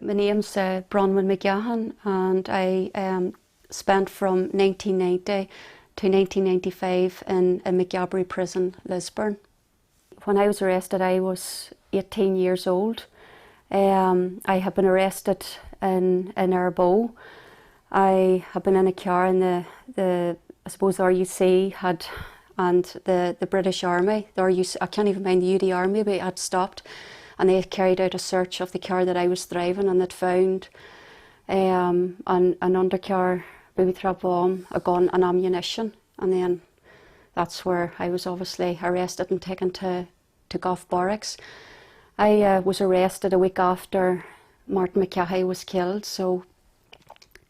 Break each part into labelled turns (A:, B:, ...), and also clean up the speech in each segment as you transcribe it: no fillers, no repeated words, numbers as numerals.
A: My name's Bronwyn McGahan, and I spent from 1990 to 1995 in Maghaberry prison, Lisburn. When I was arrested, I was 18 years old. I had been arrested in Armagh. I had been in a car in the I suppose the RUC had, and the British Army, the RUC, I can't even mind the UD Army, but it had stopped, and they had carried out a search of the car that I was driving, and they'd found an undercar, booby trap bomb, a gun and ammunition. And then that's where I was obviously arrested and taken to Gough Barracks. I was arrested a week after Martin McGahan was killed, so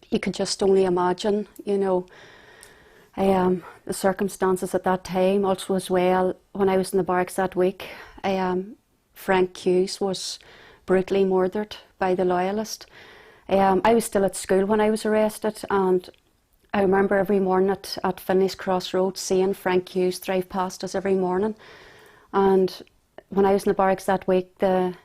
A: you could just only imagine, you know, the circumstances at that time. Also as well, when I was in the barracks that week, Frank Hughes was brutally murdered by the Loyalists. I was still at school when I was arrested, and I remember every morning at Finney's Crossroads seeing Frank Hughes drive past us every morning. And when I was in the barracks that week, the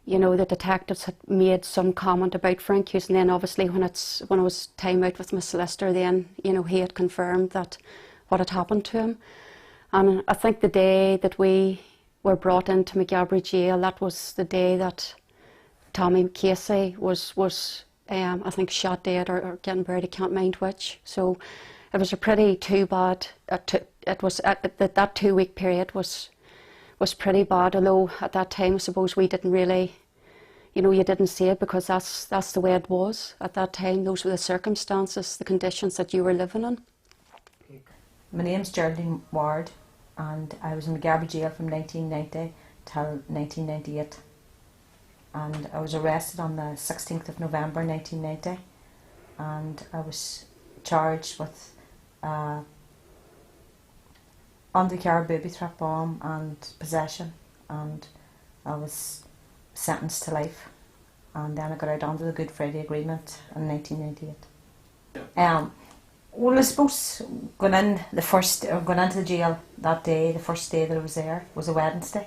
A: detectives had made some comment about Frank Hughes, and then obviously when it was time out with my solicitor, then he had confirmed that what had happened to him. And I think the day that we were brought into Maghaberry Jail, that was the day that Tommy Casey was I think shot dead or getting buried, I can't mind which. So it was a pretty too bad. It was that 2 week period was pretty bad. Although at that time, I suppose we didn't really, you didn't see it because that's the way it was at that time. Those were the circumstances, the conditions that you were living in.
B: My name's Geraldine, and I was in Maghaberry Jail from 1990 till 1998. And I was arrested on the 16th of November 1990, and I was charged with undercar booby trap bomb and possession, and I was sentenced to life, and then I got out under the Good Friday Agreement in 1998. Well, I suppose going into the jail that day, the first day that I was there was a Wednesday,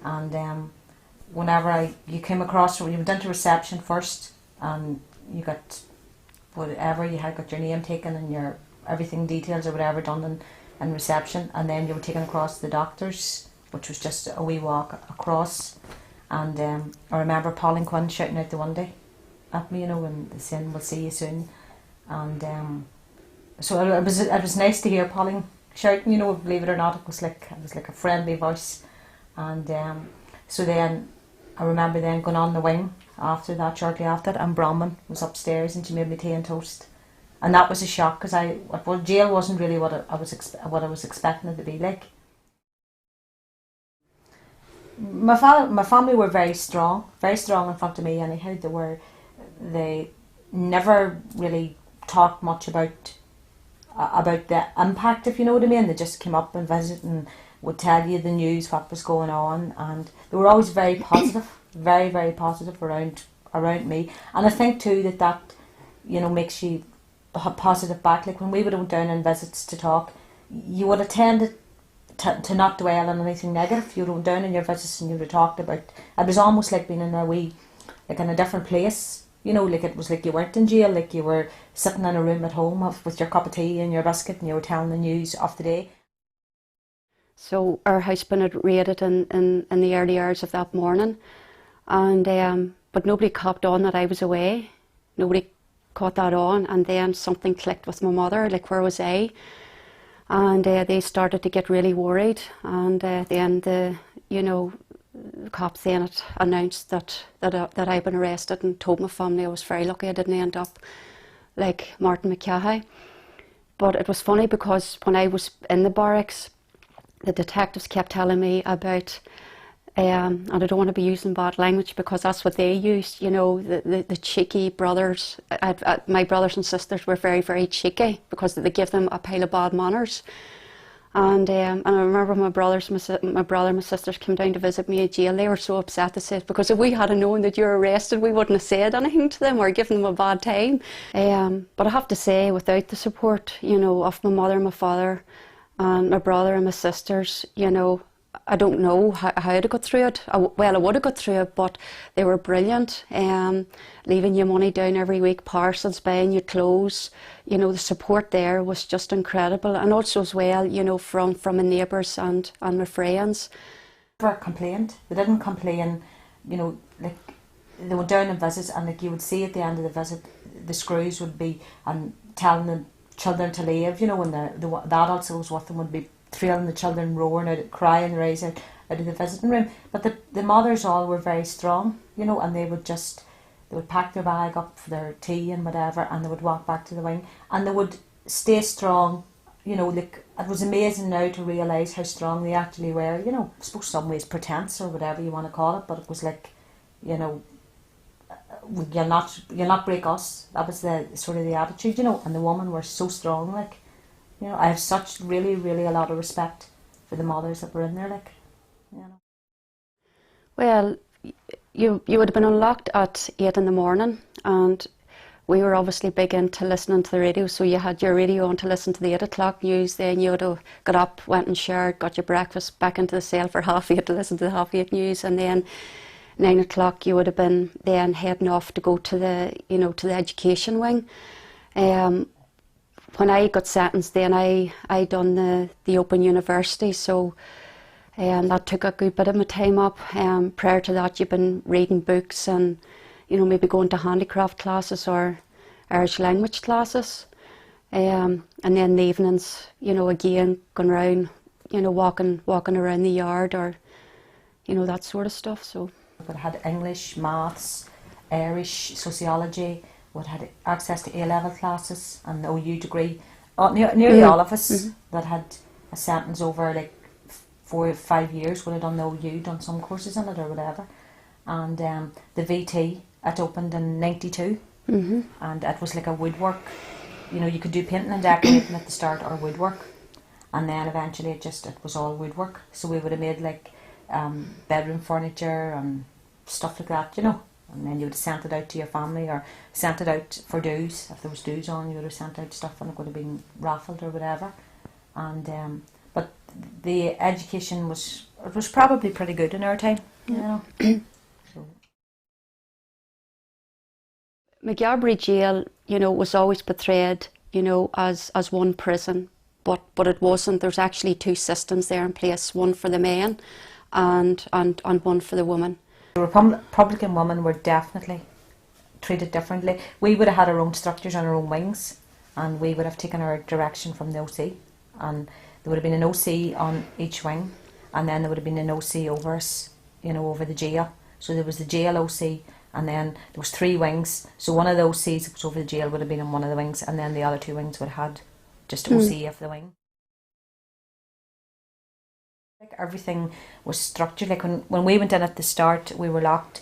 B: and whenever you came across, when you went into reception first, and you got whatever, you had got your name taken and your everything details or whatever done in reception, and then you were taken across to the doctors, which was just a wee walk across. And I remember Pauline Quinn shouting out the window at me, and saying, "We'll see you soon." And so it was nice to hear Pauline shouting, believe it or not, it was like a friendly voice. And so then I remember then going on the wing after that, shortly after, and Bronwyn was upstairs and she made me tea and toast, and that was a shock because jail wasn't really what I was expecting it to be like. My family were very strong in front of me. Anyhow, they never really talked much about the impact, if you know what I mean. They just came up and visited and would tell you the news, what was going on, and they were always very positive, very, very positive around me. And I think too that makes you have positive back. Like when we would have went down on visits to talk, you would have tended to not dwell on anything negative. You would have went down on your visits and you would have talked about, it was almost like being in a different place. Like it was like you weren't in jail, like you were sitting in a room at home with your cup of tea and your biscuit, and you were telling the news of the day.
A: So our house been raided in the early hours of that morning, and but nobody caught on that I was away. Nobody caught that on, and then something clicked with my mother, like where was I? And they started to get really worried, and then the cops then had announced that I'd been arrested, and told my family. I was very lucky I didn't end up like Martin McGahan. But it was funny because when I was in the barracks, the detectives kept telling me about, and I don't want to be using bad language because that's what they used, the cheeky brothers. My brothers and sisters were very, very cheeky because they give them a pile of bad manners. And I remember my brother and my sisters came down to visit me at jail. They were so upset, they said, because if we had known that you were arrested, we wouldn't have said anything to them or given them a bad time. But I have to say, without the support, of my mother and my father, and my brother and my sisters, I don't know how to go through it. Well, I would have got through it, but they were brilliant. Leaving you money down every week, parcels, buying you clothes. You know, the support there was just incredible. And also as well, you know, from my neighbours and my friends.
B: Never complained. They didn't complain, you know, like they went down and visit, and like you would see at the end of the visit, the screws would be telling the children to leave, you know, and the adults that was with them would be trailing the children, roaring out, crying their eyes out of the visiting room. But the mothers all were very strong, you know, and they would pack their bag up for their tea and whatever, and they would walk back to the wing, and they would stay strong, you know. Like, it was amazing now to realise how strong they actually were, you know. I suppose some ways pretense or whatever you want to call it, but it was like, you know, you'll not break us. That was the sort of the attitude, you know. And the women were so strong, like, you know. I have such really, really a lot of respect for the mothers that were in there, like, you know.
A: Well, you would have been unlocked at 8 in the morning, and we were obviously big into listening to the radio, so you had your radio on to listen to the 8 o'clock news. Then you would have got up, went and showered, got your breakfast, back into the cell for 8:30 to listen to the 8:30 news, and then 9 o'clock you would have been then heading off to go to the, you know, to the education wing. When I got sentenced, then I done the Open University, so that took a good bit of my time up. Prior to that, you've been reading books and, you know, maybe going to handicraft classes or Irish language classes. And then the evenings, you know, again, going around, you know, walking around the yard, or, you know, that sort of stuff. So
B: we had English, maths, Irish, sociology. We had access to A-level classes and the OU degree. Nearly all of us that had a sentence over like 4 or 5 years would have done the OU, done some courses in it or whatever. And the VT, it opened in 92, and it was like a woodwork. You know, you could do painting and decorating at the start, or woodwork, and then eventually it was all woodwork. So we would have made like bedroom furniture and stuff like that, you know. And then you would have sent it out to your family, or sent it out for dues. If there was dues on, you would have sent out stuff, and it would have been raffled or whatever. And but the education was probably pretty good in our time, you know. So.
A: Maghaberry Jail, you know, was always portrayed, you know, as one prison, but it wasn't. There's actually 2 systems there in place, one for the men and one for the women.
B: The Republican women were definitely treated differently. We would have had our own structures and our own wings, and we would have taken our direction from the OC, and there would have been an OC on each wing, and then there would have been an OC over us, you know, over the jail. So there was the jail OC, and then there was 3 wings. So one of the OCs that was over the jail would have been in one of the wings, and then the other 2 wings would have had just OC of the wing. Like, everything was structured. Like when we went in at the start, we were locked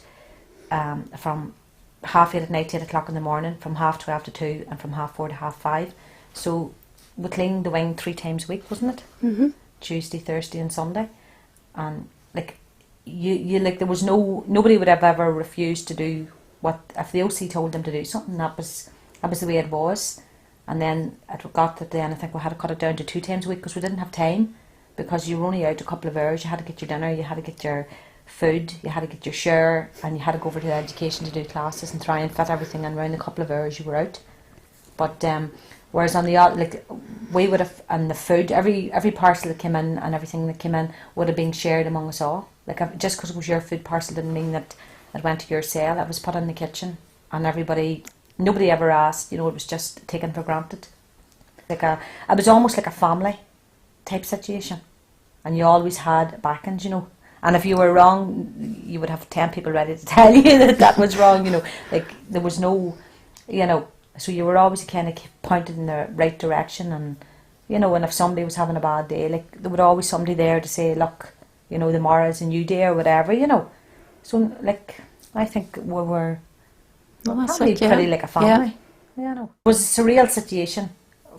B: from 8:30 at night to 8 o'clock in the morning, from 12:30 to 2, and from 4:30 to 5:30. So we cleaned the wing 3 times a week, wasn't it? Tuesday, Thursday, and Sunday. And like you like, there was nobody would have ever refused to do what, if the OC told them to do something. That was the way it was. And then it got that then I think we had to cut it down to 2 times a week because we didn't have time. Because you were only out a couple of hours, you had to get your dinner, you had to get your food, you had to get your share, and you had to go over to the education to do classes and try and fit everything in around the couple of hours you were out. But whereas on the like, we would have, and the food, every parcel that came in and everything that came in would have been shared among us all. Like, just because it was your food parcel didn't mean that it went to your cell. It was put in the kitchen, and nobody ever asked. You know, it was just taken for granted. It was almost like a family type situation, and you always had backings, you know. And if you were wrong, you would have 10 people ready to tell you that was wrong, you know. Like, there was no, you know, so you were always kind of pointed in the right direction. And, you know, and if somebody was having a bad day, like, there would always somebody there to say, look, you know, tomorrow's a new day or whatever, you know. So, like, I think we were probably pretty like a family, you know. It was a surreal situation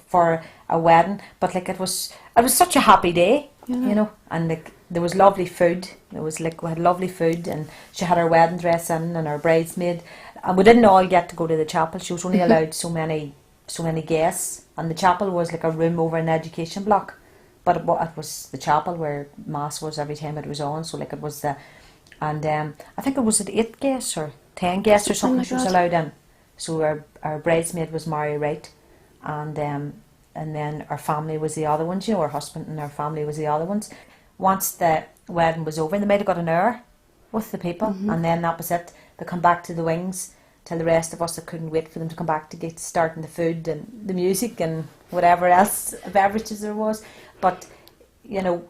B: for a wedding, but like, it was such a happy day, you know. And like, there was lovely food. There was like, we had lovely food, and she had her wedding dress in and her bridesmaid, and we didn't all get to go to the chapel. She was only allowed so many guests, and the chapel was like a room over an education block. but it was the chapel where mass was every time it was on. So like it was the, and I think it was at 8 guests or 10 guests or something she was allowed in. So our bridesmaid was Mary Wright, and then our family was the other ones. You know, our husband and our family was the other ones. Once the wedding was over, they might have got an hour with the people, and then that was it. They come back to the wings till the rest of us that couldn't wait for them to come back to get starting the food and the music and whatever else beverages there was. But you know,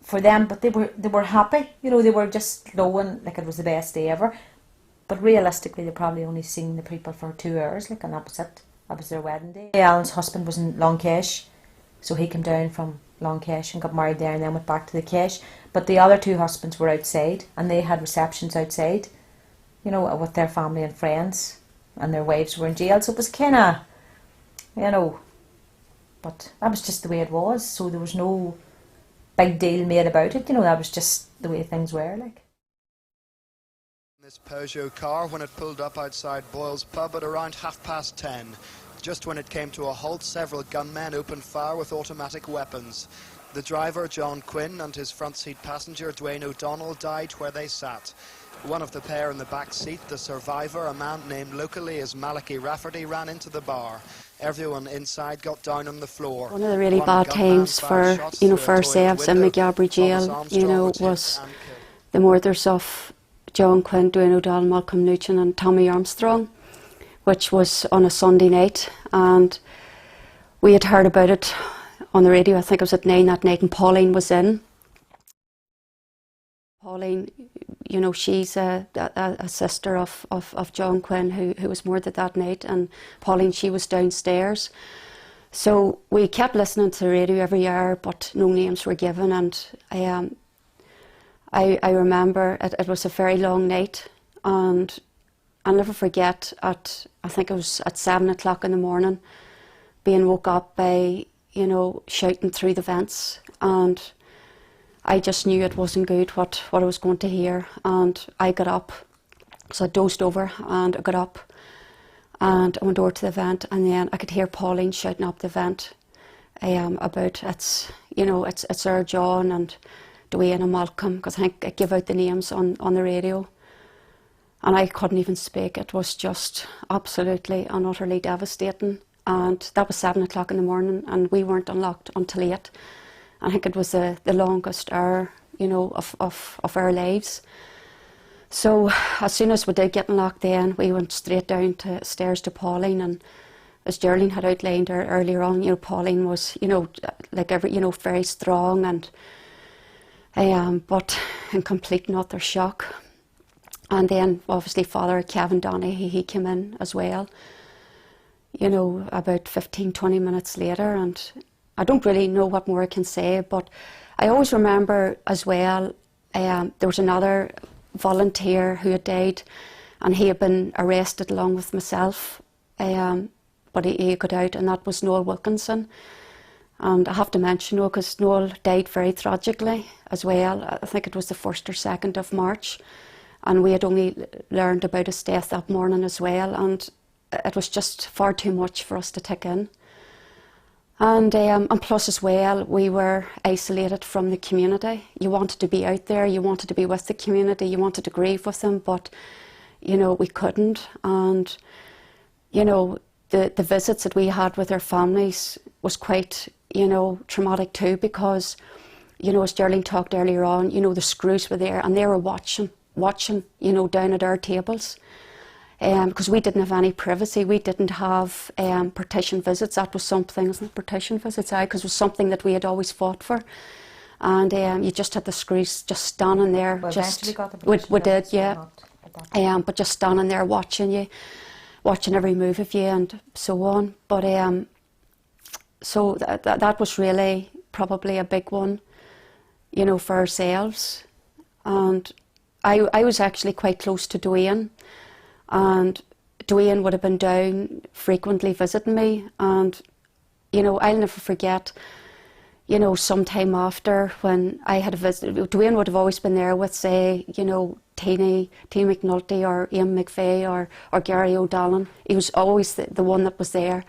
B: for them, but they were happy. You know, they were just glowing like it was the best day ever. But realistically, they probably only seen the people for 2 hours, like, and that was it. That was their wedding day. Alan's husband was in Longcash, so he came down from Longcash and got married there, and then went back to the Cash. But the other 2 husbands were outside, and they had receptions outside, you know, with their family and friends, and their wives were in jail. So it was kind of, you know, but that was just the way it was. So there was no big deal made about it. You know, that was just the way things were, like.
C: This Peugeot car when it pulled up outside Boyle's pub at around 10:30. Just when it came to a halt, several gunmen opened fire with automatic weapons. The driver, John Quinn, and his front seat passenger, Dwayne O'Donnell, died where they sat. One of the pair in the back seat, the survivor, a man named locally as Malachi Rafferty, ran into the bar. Everyone inside got down on the floor.
A: One of the really bad times for, you know, for ourselves in Maghaberry Jail, you know, was the murders of John Quinn, Dwayne O'Donnell, Malcolm Nugent and Tommy Armstrong, which was on a Sunday night, and we had heard about it on the radio. I think it was at 9 that night, and Pauline was in. Pauline, you know, she's a sister of John Quinn who was murdered that night, and Pauline, she was downstairs. So we kept listening to the radio every hour, but no names were given, and I remember it was a very long night, and I'll never forget I think it was at 7 o'clock in the morning, being woke up by, you know, shouting through the vents, and I just knew it wasn't good what I was going to hear, and I got up. So I dozed over and I got up and I went over to the vent, and then I could hear Pauline shouting up the vent about it's our John and Dwayne and Malcolm, because I think I gave out the names on the radio, and I couldn't even speak. It was just absolutely and utterly devastating, and that was 7 o'clock in the morning, and we weren't unlocked until 8. I think it was the longest hour, you know, of our lives. So as soon as we did get unlocked, then we went straight down to stairs to Pauline, and as Geraldine had outlined earlier on, you know, Pauline was, you know, like very strong, and but in complete and utter shock. And then obviously Father Kevin Donaghy, he came in as well, you know, about 15-20 minutes later, and I don't really know what more I can say, but I always remember as well, there was another volunteer who had died, and he had been arrested along with myself, but he got out, and that was Noel Wilkinson. And I have to mention, because Noel died very tragically as well. I think it was the 1st or 2nd of March, and we had only learned about his death that morning as well, and it was just far too much for us to take in. And plus as well, we were isolated from the community. You wanted to be out there, you wanted to be with the community, you wanted to grieve with them, but, you know, we couldn't. And, you know, the visits that we had with our families was quite, you know, traumatic too, because, you know, as Geraldine talked earlier on, you know, the screws were there, and they were watching, you know, down at our tables. Because we didn't have any privacy, we didn't have partition visits. That was something, isn't it? Partition visits, because it was something that we had always fought for. And you just had the screws just standing there.
B: Well,
A: just
B: got the
A: we did, yeah. But just standing there watching you, watching every move of you, and so on. But so that was really probably a big one, you know, for ourselves. And I was actually quite close to Dwayne. And Dwayne would have been down frequently visiting me, and, you know, I'll never forget, you know, sometime after when I had a visit, Dwayne would have always been there with, say, you know, T McNulty or Ian McVeigh or Gary O'Donnell. He was always the one that was there.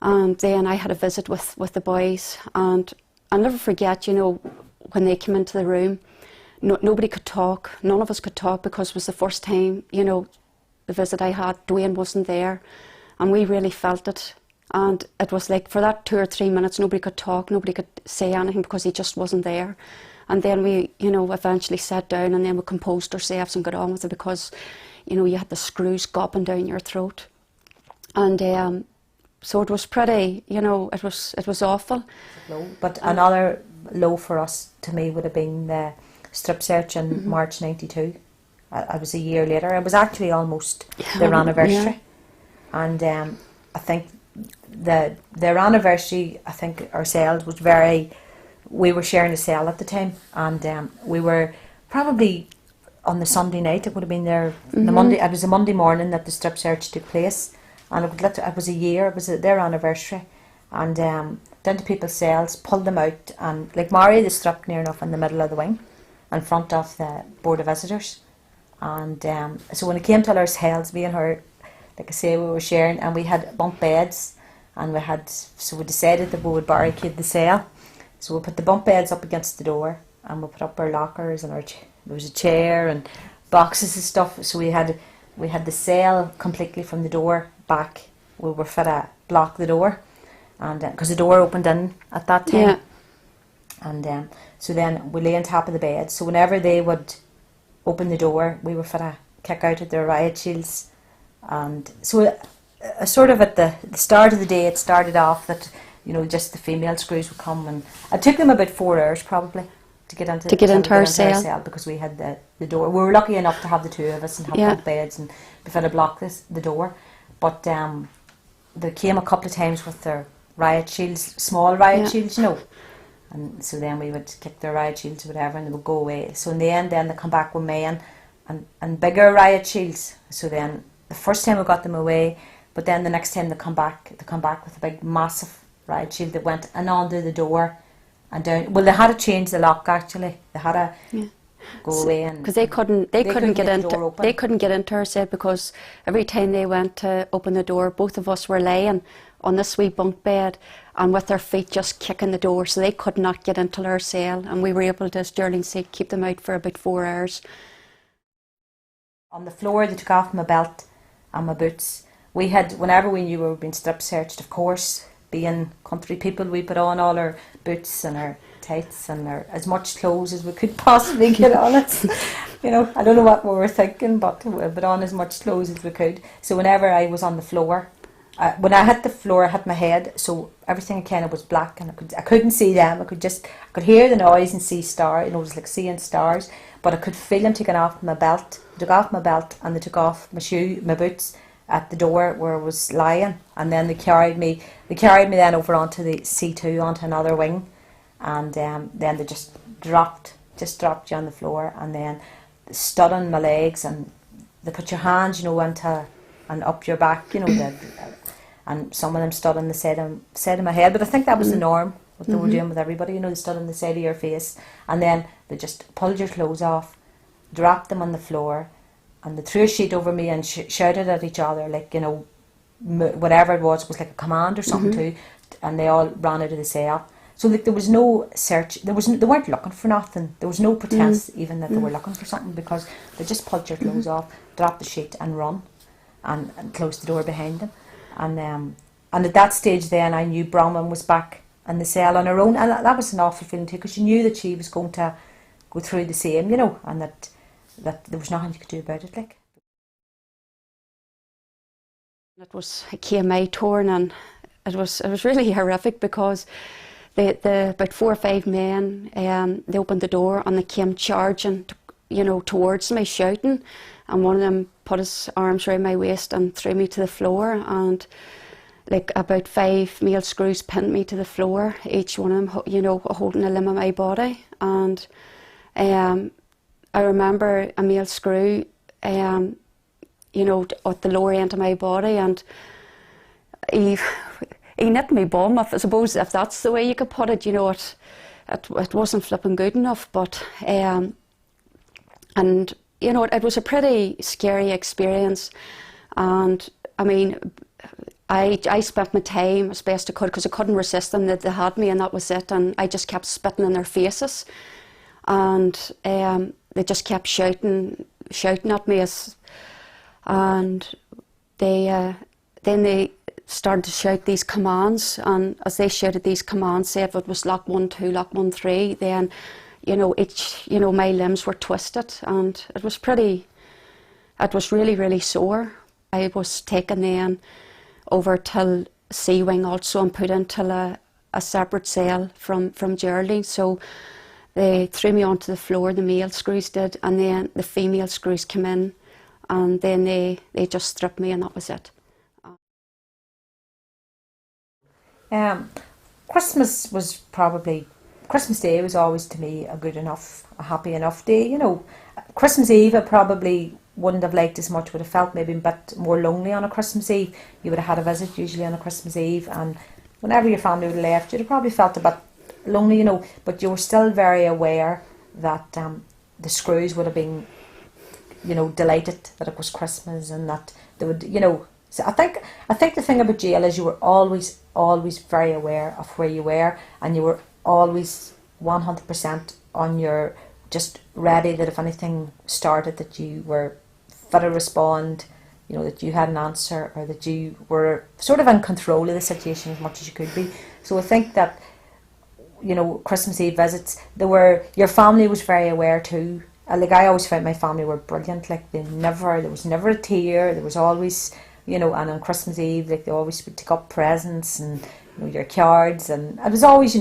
A: And then I had a visit with the boys, and I'll never forget, you know, when they came into the room, nobody could talk, none of us could talk, because it was the first time, you know, the visit I had, Dwayne wasn't there, and we really felt it. And it was like, for that 2 or 3 minutes, nobody could talk, nobody could say anything, because he just wasn't there. And then we, you know, eventually sat down, and then we composed ourselves and got on with it, because, you know, you had the screws gobbing down your throat. And so it was pretty, you know, it was awful.
B: But another low for us, to me, would have been the strip search in March '92. I was a year later. It was actually almost their anniversary. Yeah. And I think their anniversary, I think ourselves was very, we were sharing a cell at the time, and we were probably on the Sunday night. It would have been there the Monday. It was a Monday morning that the strip search took place, and it was a year. It was their anniversary, and down to people's cells, pulled them out, and like Mary, they struck near enough in the middle of the wing, in front of the Board of Visitors. And so when it came to our cells, me and her, like I say, we were sharing, and we had bunk beds, and we decided that we would barricade the cell. So we put the bunk beds up against the door, and we put up our lockers, and there was a chair and boxes and stuff. So we had the cell completely from the door back. We were fit to block the door, and because the door opened in at that time. Yeah. And so then we lay on top of the bed. So whenever they would open the door, we were fit to kick out at their riot shields. And so sort of at the start of the day, it started off that, you know, just the female screws would come, and it took them about 4 hours probably to get into our cell, because we had the door. We were lucky enough to have the two of us and have bunk beds and be fit to block the door. But they came a couple of times with their riot shields, small riot shields, you know. And so then we would kick their riot shields or whatever, and they would go away. So in the end, then they come back with men and bigger riot shields. So then the first time we got them away, but then the next time they come back with a big massive riot shield that went in under the door and down. Well, they had to change the lock actually. They had to go away, and
A: because they couldn't get into our cell, because every time they went to open the door, both of us were laying on this wee bunk bed and with their feet just kicking the door, so they could not get into our cell, and we were able to, as Geraldine said, keep them out for about 4 hours.
B: On the floor, they took off my belt and my boots. We had, whenever we knew we were being strip searched, of course, being country people, we put on all our boots and our tights and as much clothes as we could possibly get on it. You know, I don't know what we were thinking, but we put on as much clothes as we could. So whenever I was on the floor, when I hit the floor, I hit my head, so everything kind of was black, and I couldn't see them. I could hear the noise and see stars. You know, it was like seeing stars, but I could feel them taking off my belt. They took off my belt, and they took off my boots at the door where I was lying, and then they carried me then over onto the C2, onto another wing, and then they just dropped you on the floor, and then stood on my legs, and they put your hands, you know, into and up your back, you know, and some of them stood on the side of my head, but I think that was the norm, what they were doing with everybody, you know, they stood on the side of your face, and then they just pulled your clothes off, dropped them on the floor, and they threw a sheet over me and shouted at each other, like, you know, whatever it was like a command or something too, and they all ran out of the cell. So like, there was no search, they weren't looking for nothing, there was no pretense even that they were looking for something, because they just pulled your clothes off, dropped the sheet and run, and closed the door behind them. And at that stage then I knew Bronwyn was back in the cell on her own, and that was an awful feeling too, because you knew that she was going to go through the same, you know, and that there was nothing you could do about it, like.
A: It was a KMA torn, and it was really horrific, because the about 4 or 5 men, they opened the door and they came charging, you know, towards me, shouting, and one of them put his arms around my waist and threw me to the floor, and like about 5 male screws pinned me to the floor, each one of them, you know, holding a limb of my body. And I remember a male screw, you know, at the lower end of my body, and he nipped my bum, I suppose, if that's the way you could put it. You know, it wasn't flipping good enough, but and you know, it was a pretty scary experience. And I mean, I spent my time as best I could because I couldn't resist them. They had me and that was it, and I just kept spitting in their faces, and they just kept shouting at me, and then they started to shout these commands, and as they shouted these commands, say if it was lock 1 2, lock 1 3, then my limbs were twisted, and it was really, really sore. I was taken then over till C wing also and put into a separate cell from Geraldine. So they threw me onto the floor, the male screws did, and then the female screws came in, and then they just stripped me, and that was it.
B: Christmas Day was always to me a happy enough day, Christmas Eve I probably wouldn't have liked as much, would have felt maybe a bit more lonely on a Christmas Eve. You would have had a visit usually on a Christmas Eve, and whenever your family would have left, you'd have probably felt a bit lonely, but you were still very aware that the screws would have been, delighted that it was Christmas, and that they would, so I think the thing about jail is you were always very aware of where you were, and you were always 100% on your, just ready that if anything started that you were fit to respond, that you had an answer, or that you were sort of in control of the situation as much as you could be. So I think that, Christmas Eve visits, your family was very aware too. Like I always found my family were brilliant. Like there was never a tear. There was always, and on Christmas Eve, like they always would take up presents and your cards, and it was always,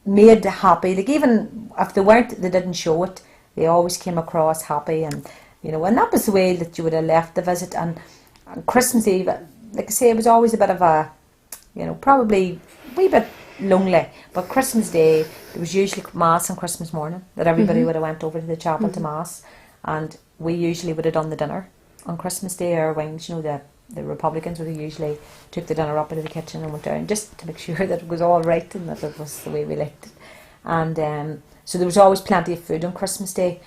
B: made happy. Like even if they didn't show it, they always came across happy, and and that was the way that you would have left the visit. And Christmas Eve, like I say, it was always a bit of a, probably a wee bit lonely. But Christmas Day, there was usually mass on Christmas morning that everybody would have went over to the chapel to mass, and we usually would have done the dinner on Christmas Day. Our wings, the Republicans would have usually took the dinner up into the kitchen and went down just to make sure that it was all right and that it was the way we liked it. And so there was always plenty of food on Christmas Day,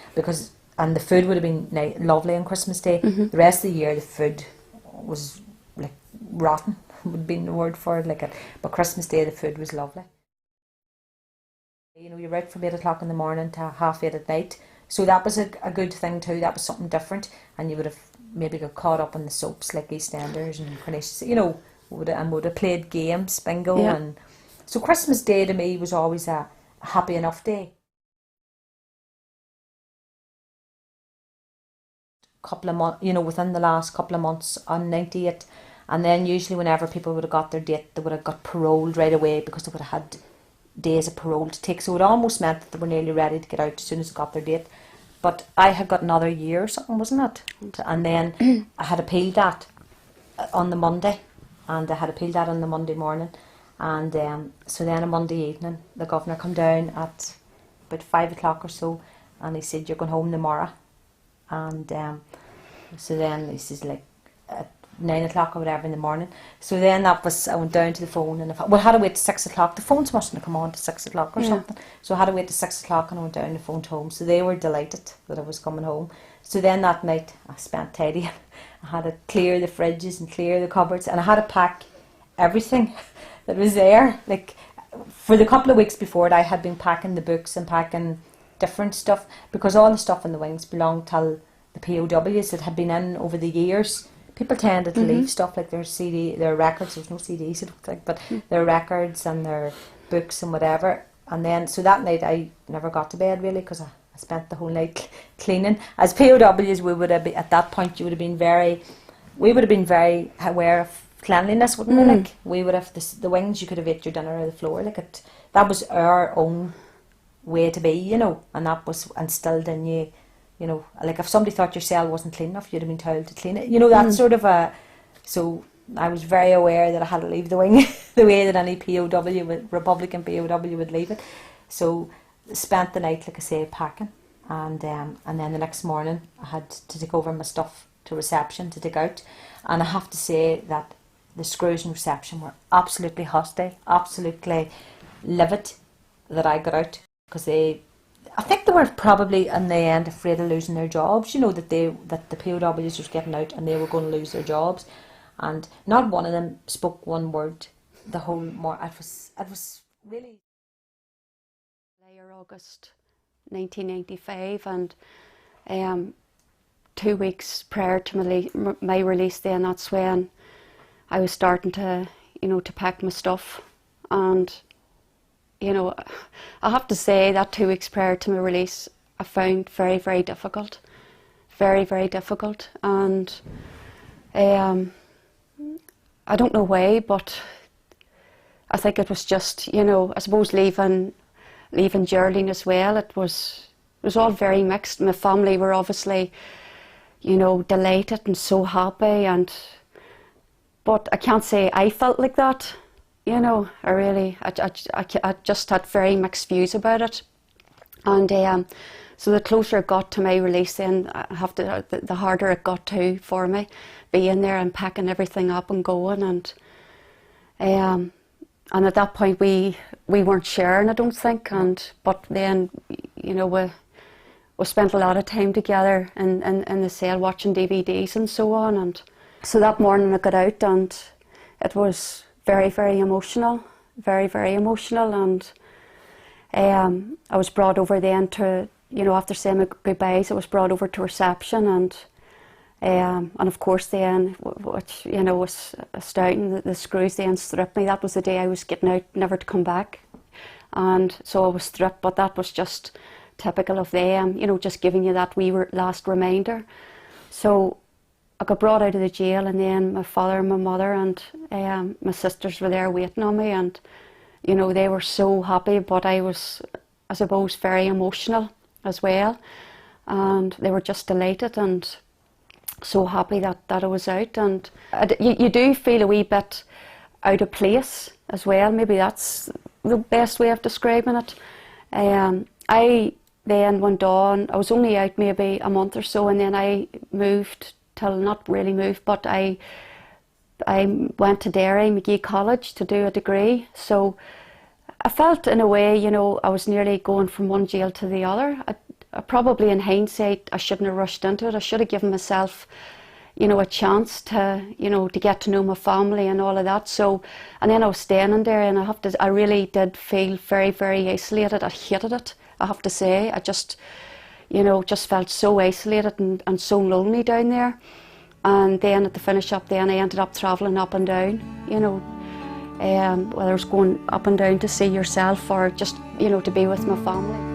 B: and the food would have been lovely on Christmas Day. The rest of the year the food was like rotten, would be the word for it, but Christmas Day the food was lovely. You're out from 8 o'clock in the morning to 7:30 at night, so that was a good thing too. That was something different, and you would have maybe got caught up in the soaps like EastEnders and Coronation, would have played games, bingo, and so Christmas Day to me was always a happy enough day. Couple of months, within the last couple of months on 98, and then usually whenever people would have got their date, they would have got paroled right away because they would have had days of parole to take. So it almost meant that they were nearly ready to get out as soon as they got their date. But I had got another year or something, wasn't it? And then I had appealed that on the Monday, and I had appealed that on the Monday morning. And so then on Monday evening, the governor come down at about 5 o'clock or so, and he said, "You're going home tomorrow." And so then he says, like, at 9 o'clock or whatever in the morning. So then I went down to the phone, and I had to wait to 6 o'clock. The phones mustn't have come on to 6 o'clock or something. So I had to wait to 6 o'clock, and I went down the phone home. So they were delighted that I was coming home. So then that night I spent tidying. I had to clear the fridges and clear the cupboards, and I had to pack everything that was there. Like, for the couple of weeks before it, I had been packing the books and packing different stuff, because all the stuff in the wings belonged to the POWs that had been in over the years. People tended to leave stuff like their records. There was no CDs, it looked like, but their records and their books and whatever. And then, so that night I never got to bed really, because I spent the whole night cleaning. As POWs, we would have been, at that point, we would have been very aware of cleanliness, wouldn't we? Like, we would have the wings. You could have ate your dinner on the floor. Like that was our own way to be, and that was instilled in you. Like if somebody thought your cell wasn't clean enough, you'd have been told to clean it. That sort of a. So I was very aware that I had to leave the wing the way that any Republican POW would leave it. So spent the night, like I say, packing, and then the next morning I had to take over my stuff to reception to take out, and I have to say that the screws in reception were absolutely hostile, absolutely livid that I got out, because I think they were probably in the end afraid of losing their jobs, that the POWs were getting out and they were going to lose their jobs. and not one of them spoke one word the whole morning. It was really...
A: August 1995, and 2 weeks prior to my release then, that's when I was starting to, to pack my stuff. And, I have to say that 2 weeks prior to my release, I found very, very difficult. Very, very difficult. And I don't know why, but I think it was just, I suppose leaving Geraldine as well, it was all very mixed. My family were obviously, delighted and so happy, but I can't say I felt like that. I just had very mixed views about it. And so the closer it got to my release, then the harder it got for me, being there and packing everything up and going. And at that point we weren't sharing, I don't think. But then, we spent a lot of time together in the cell watching DVDs and so on. And so that morning I got out, and it was very, very emotional, very, very emotional. And I was brought over then to, after saying my goodbyes, I was brought over to reception, and of course then, which, was astounding, the screws then stripped me. That was the day I was getting out, never to come back. And so I was stripped, but that was just typical of them, just giving you that wee last reminder. So I got brought out of the jail, and then my father and my mother and my sisters were there waiting on me, and they were so happy, but I was, I suppose, very emotional as well, and they were just delighted and so happy that I was out. And you do feel a wee bit out of place as well. Maybe that's the best way of describing it. I then went on, I was only out maybe a month or so, and then I moved, not really moved, but I went to Derry, Maghaberry College, to do a degree. So I felt in a way, I was nearly going from one jail to the other. I probably, in hindsight, I shouldn't have rushed into it. I should have given myself, a chance to, to get to know my family and all of that. So, and then I was staying in there, and I really did feel very, very isolated. I hated it, I have to say. I just, just felt so isolated and so lonely down there. And then at the finish up then, I ended up travelling up and down, whether it was going up and down to see yourself or just, to be with my family.